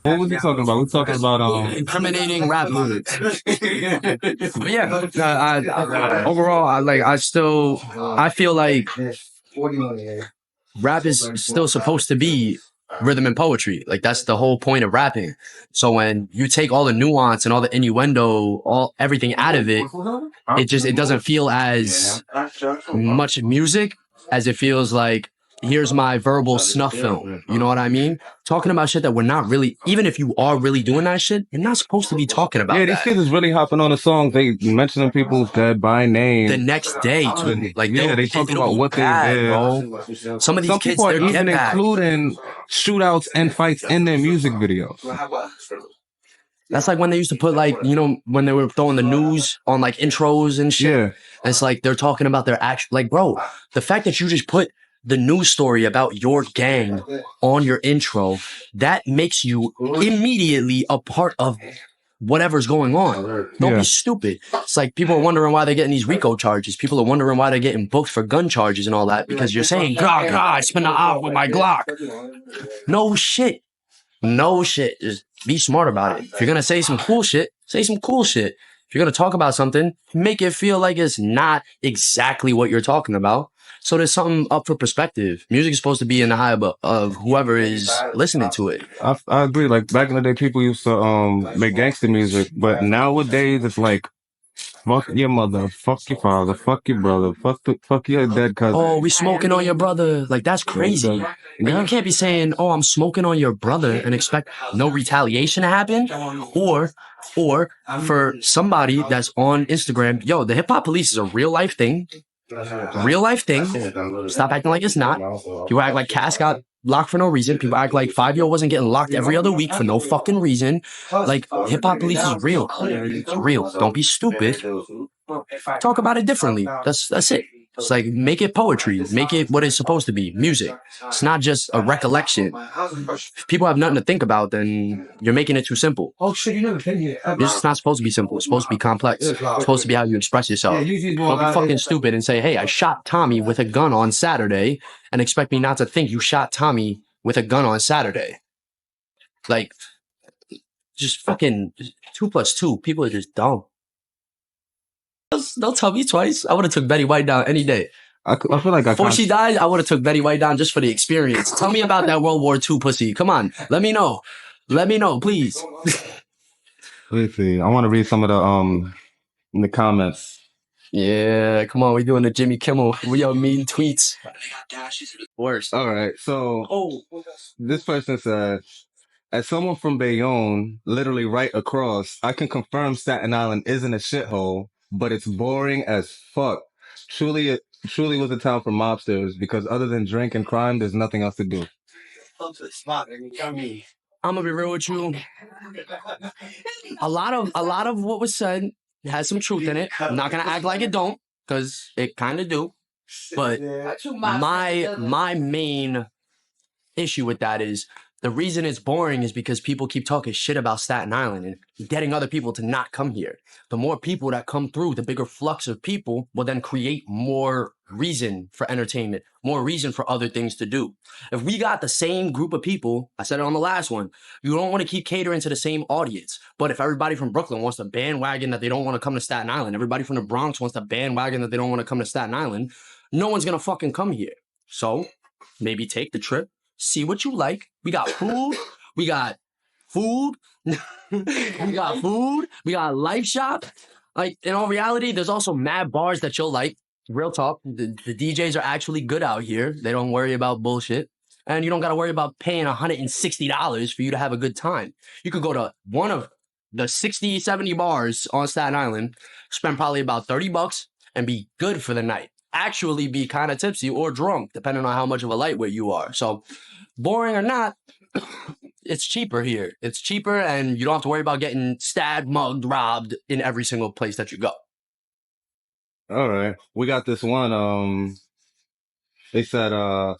What was he talking about? We're talking about incriminating rap lyrics. But yeah, overall, I feel like rap is still supposed to be rhythm and poetry. Like that's the whole point of rapping. So when you take all the nuance and all the innuendo, everything out of it, it doesn't feel as much music as it feels like here's my verbal snuff film. You know what I mean? Talking about shit that we're not really, even if you are really doing that shit, you're not supposed to be talking about these kids is really hopping on the songs. They mentioning people's dead by name. The next day, too. Like, yeah, they talk about what they did. Bro. Some of these kids, people are even including shootouts and fights in their music videos. That's like when they used to put like, you know, when they were throwing the news on like intros and shit. Yeah. And it's like they're talking about their actual, like, bro, the fact that you just put the news story about your gang on your intro, that makes you immediately a part of whatever's going on. Don't be stupid. It's like people are wondering why they're getting these RICO charges. People are wondering why they're getting booked for gun charges and all that because you're saying, God, I spent an hour with my Glock. No shit. No shit. Just be smart about it. If you're going to say some cool shit, say some cool shit. If you're going to talk about something, make it feel like it's not exactly what you're talking about. So there's something up for perspective. Music is supposed to be in the eye of whoever is listening to it. I agree. Like back in the day, people used to make gangster music, but nowadays it's like fuck your mother, fuck your father, fuck your brother, fuck your dead cousin. Oh, we smoking on your brother. Like that's crazy. And you can't be saying, "Oh, I'm smoking on your brother," and expect no retaliation to happen, or for somebody that's on Instagram, yo, the hip hop police is a real life thing. Real life thing. Stop acting like it's not. People act like Cass got locked for no reason. People act like 5-Year wasn't getting locked every other week for no fucking reason. Like hip hop police is real. It's real. Don't be stupid. Talk about it differently. That's it. It's like make it poetry. Make it what it's supposed to be. Music. It's not just a recollection. If people have nothing to think about, then you're making it too simple. Oh shit, you never been here. It's not supposed to be simple. It's supposed to be complex. It's supposed to be how you express yourself. Don't be fucking stupid and say, hey, I shot Tommy with a gun on Saturday and expect me not to think you shot Tommy with a gun on Saturday. Like, just fucking 2 + 2. People are just dumb. Don't tell me twice. I would have took Betty White down any day. I feel like before she died, I would have took Betty White down just for the experience. Tell me about that World War II pussy. Come on, let me know. Let me know, please. Let's see. I want to read some of the in the comments. Yeah, come on. We doing the Jimmy Kimmel. We are mean tweets. Worst. All right. So this person said, as someone from Bayonne, literally right across, I can confirm Staten Island isn't a shithole, but it's boring as fuck. Truly was a town for mobsters because other than drink and crime, there's nothing else to do. I'm gonna be real with you. A lot of what was said has some truth in it. I'm not gonna act like it don't, because it kind of do. But my main issue with that is the reason it's boring is because people keep talking shit about Staten Island and getting other people to not come here. The more people that come through, the bigger flux of people will then create more reason for entertainment, more reason for other things to do. If we got the same group of people, I said it on the last one, you don't want to keep catering to the same audience. But if everybody from Brooklyn wants to bandwagon that they don't want to come to Staten Island, everybody from the Bronx wants to bandwagon that they don't want to come to Staten Island, no one's going to fucking come here. So maybe take the trip. See what you like. We got food. We got food. We got food. We got Life Shop. Like, in all reality, there's also mad bars that you'll like. Real talk. The DJs are actually good out here. They don't worry about bullshit. And you don't got to worry about paying $160 for you to have a good time. You could go to one of the 60, 70 bars on Staten Island, spend probably about $30 and be good for the night. Actually be kind of tipsy or drunk, depending on how much of a lightweight you are. So, boring or not, it's cheaper here. It's cheaper, and you don't have to worry about getting stabbed, mugged, robbed in every single place that you go. All right. We got this one. They said, how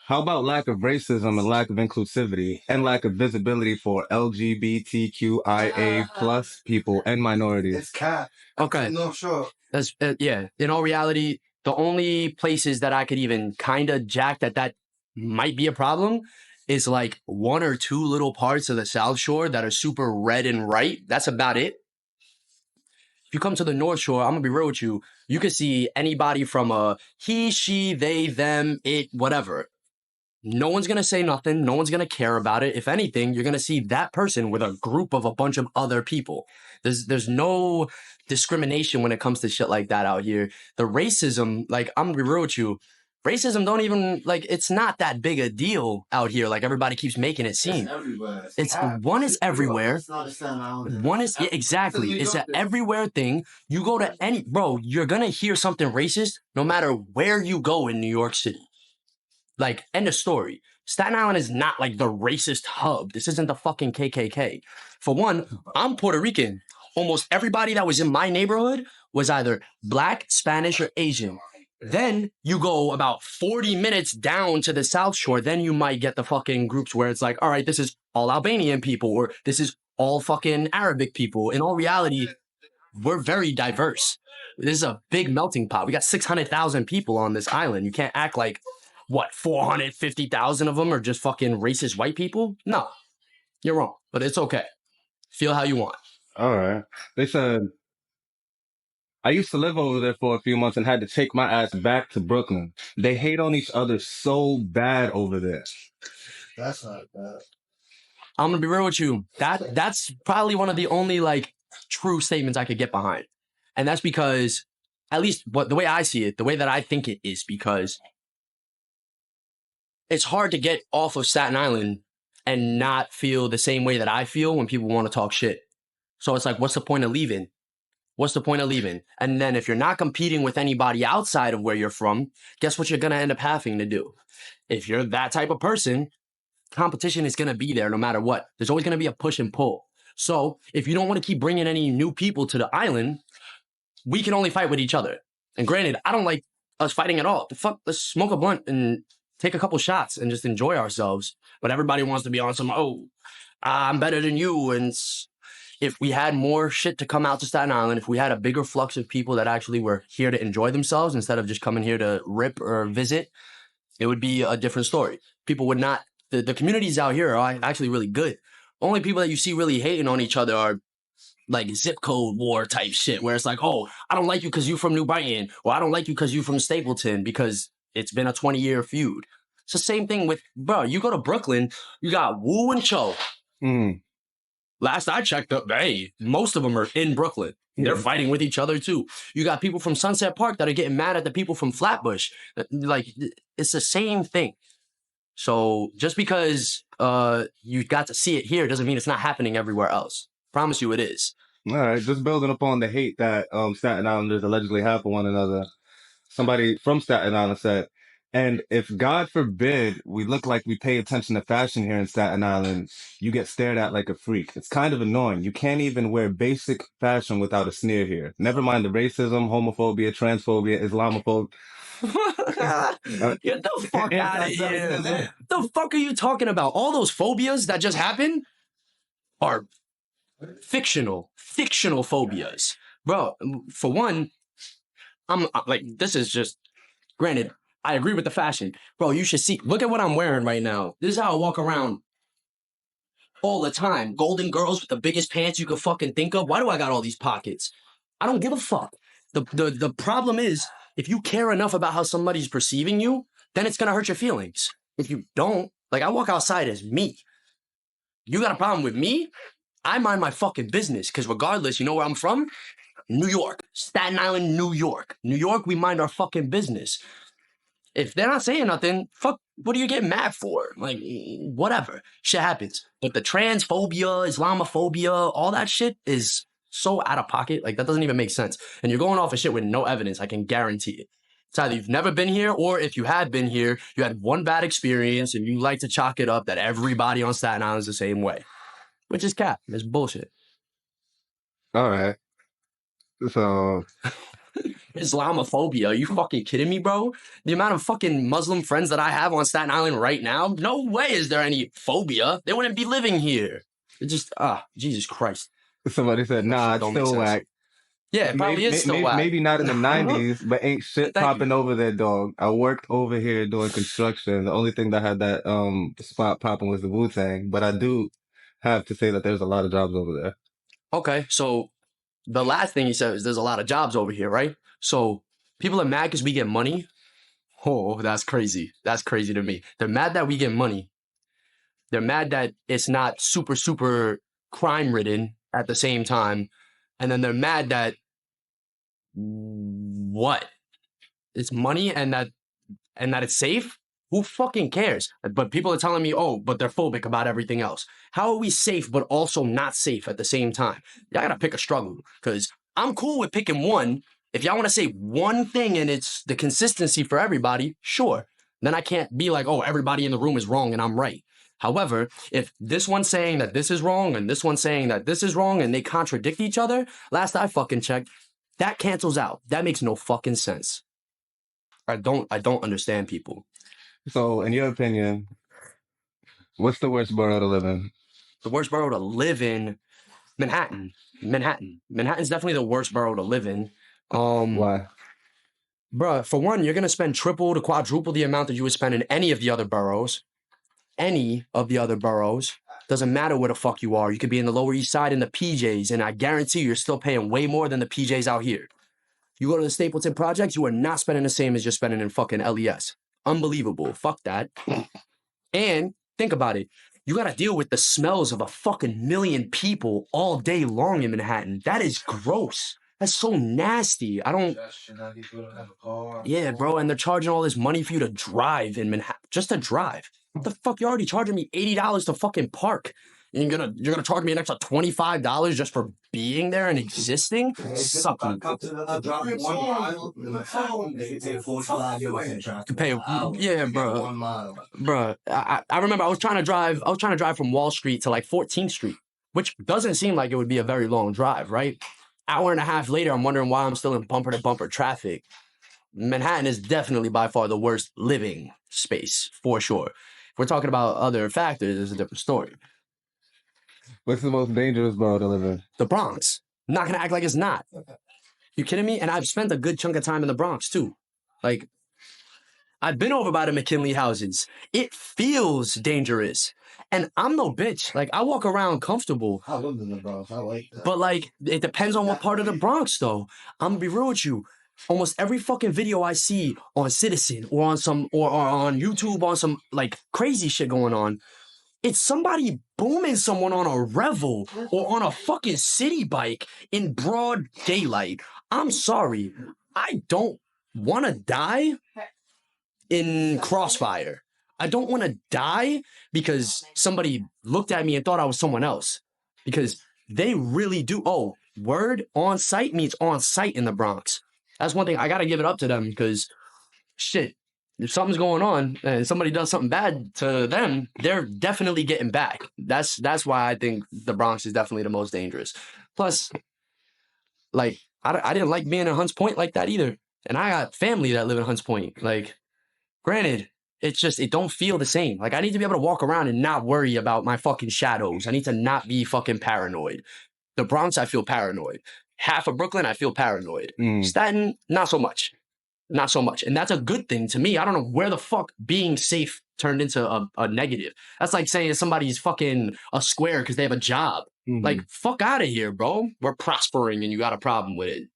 about lack of racism and lack of inclusivity and lack of visibility for LGBTQIA plus people and minorities? It's cat. Okay. No, sure. That's yeah. In all reality, the only places that I could even kind of jack that might be a problem is like one or two little parts of the South Shore that are super red and right. That's about it. If you come to the North Shore, I'm gonna be real with you. You can see anybody from a he, she, they, them, it, whatever. No one's going to say nothing. No one's going to care about it. If anything, you're going to see that person with a group of a bunch of other people. There's no discrimination when it comes to shit like that out here. The racism, like, I'm going to be real with you. Racism don't even, like, it's not that big a deal out here. Like, everybody keeps making it seem. One is everywhere. One is, yeah, exactly. It's an everywhere thing. You go to bro, you're going to hear something racist no matter where you go in New York City. Like, end of story. Staten Island is not like the racist hub. This isn't the fucking KKK. For one, I'm Puerto Rican. Almost everybody that was in my neighborhood was either Black, Spanish, or Asian. Then you go about 40 minutes down to the South Shore. Then you might get the fucking groups where it's like, all right, this is all Albanian people, or this is all fucking Arabic people. In all reality, we're very diverse. This is a big melting pot. We got 600,000 people on this island. You can't act like, 450,000 of them are just fucking racist white people? No, you're wrong, but it's okay. Feel how you want. All right. They said, I used to live over there for a few months and had to take my ass back to Brooklyn. They hate on each other so bad over there. That's not bad. I'm gonna be real with you. That's probably one of the only like true statements I could get behind. And that's because, at least the way I see it, the way that I think it is, because it's hard to get off of Staten Island and not feel the same way that I feel when people want to talk shit. So it's like, what's the point of leaving? What's the point of leaving? And then if you're not competing with anybody outside of where you're from, guess what you're going to end up having to do? If you're that type of person, competition is going to be there no matter what. There's always going to be a push and pull. So if you don't want to keep bringing any new people to the island, we can only fight with each other. And granted, I don't like us fighting at all. The fuck, let's smoke a blunt and take a couple shots and just enjoy ourselves. But everybody wants to be on some, I'm better than you. And if we had more shit to come out to Staten Island, if we had a bigger flux of people that actually were here to enjoy themselves instead of just coming here to rip or visit, it would be a different story. People would not, the communities out here are actually really good. Only people that you see really hating on each other are like zip code war type shit, where it's like, I don't like you because you from New Brighton, or I don't like you because you from Stapleton, because it's been a 20-year feud. It's the same thing with, bro, you go to Brooklyn, you got Wu and Cho. Last I checked up, most of them are in Brooklyn. They're fighting with each other too. You got people from Sunset Park that are getting mad at the people from Flatbush. Like, it's the same thing. So just because you got to see it here doesn't mean it's not happening everywhere else. Promise you it is. All right, just building upon the hate that Staten Islanders allegedly have for one another. Somebody from Staten Island said, and if God forbid we look like we pay attention to fashion here in Staten Island, you get stared at like a freak. It's kind of annoying. You can't even wear basic fashion without a sneer here. Never mind the racism, homophobia, transphobia, Islamophobia. Get the fuck out of here. The fuck are you talking about? All those phobias that just happened are fictional phobias. Bro, for one, I'm like, this is just, granted, I agree with the fashion. Bro, you should see, look at what I'm wearing right now. This is how I walk around all the time. Golden girls with the biggest pants you could fucking think of. Why do I got all these pockets? I don't give a fuck. The problem is, if you care enough about how somebody's perceiving you, then it's going to hurt your feelings. If you don't, like, I walk outside as me. You got a problem with me? I mind my fucking business, because regardless, you know where I'm from? New York. Staten Island, New York. New York, we mind our fucking business. If they're not saying nothing, fuck, what do you get mad for? Like, whatever. Shit happens. But the transphobia, Islamophobia, all that shit is so out of pocket. Like, that doesn't even make sense. And you're going off of shit with no evidence, I can guarantee it. It's either you've never been here, or if you had been here, you had one bad experience and you like to chalk it up that everybody on Staten Island is the same way. Which is cap. It's bullshit. All right. So... Islamophobia. Are you fucking kidding me, bro? The amount of fucking Muslim friends that I have on Staten Island right now, no way is there any phobia. They wouldn't be living here. It just, Jesus Christ. Somebody said, nah, it's still whack. Yeah, it probably is still whack. Maybe not in the 90s, but ain't shit Thank popping you. over there, dog. I worked over here doing construction. The only thing that had that spot popping was the Wu-Tang, but I do have to say that there's a lot of jobs over there. Okay, so the last thing he said is there's a lot of jobs over here, right? So people are mad because we get money. Oh, that's crazy. That's crazy to me. They're mad that we get money. They're mad that it's not super, super crime ridden at the same time. And then they're mad that what? It's money and that it's safe? Who fucking cares? But people are telling me, oh, but they're phobic about everything else. How are we safe but also not safe at the same time? Y'all gotta pick a struggle, because I'm cool with picking one. If y'all want to say one thing and it's the consistency for everybody, sure. Then I can't be like, oh, everybody in the room is wrong and I'm right. However, if this one's saying that this is wrong and this one's saying that this is wrong and they contradict each other, last I fucking checked, that cancels out. That makes no fucking sense. I don't understand people. So, in your opinion, what's the worst borough to live in? The worst borough to live in, Manhattan. Manhattan's definitely the worst borough to live in. Why? Bruh, for one, you're gonna spend triple to quadruple the amount that you would spend in any of the other boroughs. Any of the other boroughs. Doesn't matter where the fuck you are. You could be in the Lower East Side in the PJs, and I guarantee you're still paying way more than the PJs out here. You go to the Stapleton Projects, you are not spending the same as you're spending in fucking LES. Unbelievable. Fuck that. And think about it. You gotta deal with the smells of a fucking million people all day long in Manhattan. That is gross. That's so nasty. I don't. Yeah, bro. And they're charging all this money for you to drive in Manhattan. Just to drive. What the fuck? You're already charging me $80 to fucking park. And you're gonna charge me an extra $25 just for being there and existing? Suck me. You pay, yeah, bro. Bro, I remember I was trying to drive from Wall Street to like 14th Street, which doesn't seem like it would be a very long drive, right? Hour and a half later, I'm wondering why I'm still in bumper to bumper traffic. Manhattan is definitely by far the worst living space, for sure. If we're talking about other factors, it's a different story. What's the most dangerous borough to live in? The Bronx. I'm not gonna act like it's not. You kidding me? And I've spent a good chunk of time in the Bronx too. Like, I've been over by the McKinley houses. It feels dangerous. And I'm no bitch. Like, I walk around comfortable. I lived in the Bronx. I like that. But, like, it depends on what part of the Bronx, though. I'm gonna be real with you. Almost every fucking video I see on Citizen or on some or on YouTube on some like crazy shit going on, it's somebody booming someone on a Revel or on a fucking city bike in broad daylight. I'm sorry. I don't want to die in crossfire. I don't want to die because somebody looked at me and thought I was someone else. Because they really do. Oh, word on site means on site in the Bronx. That's one thing I got to give it up to them because shit, if something's going on and somebody does something bad to them, they're definitely getting back. That's why I think the Bronx is definitely the most dangerous. Plus, like, I didn't like being in Hunts Point like that either. And I got family that live in Hunts Point. Like, granted, it's just, it don't feel the same. Like, I need to be able to walk around and not worry about my fucking shadows. I need to not be fucking paranoid. The Bronx, I feel paranoid. Half of Brooklyn, I feel paranoid. Staten, not so much. Not so much. And that's a good thing to me. I don't know where the fuck being safe turned into a negative. That's like saying somebody's fucking a square because they have a job. Like, fuck out of here, bro. We're prospering and you got a problem with it.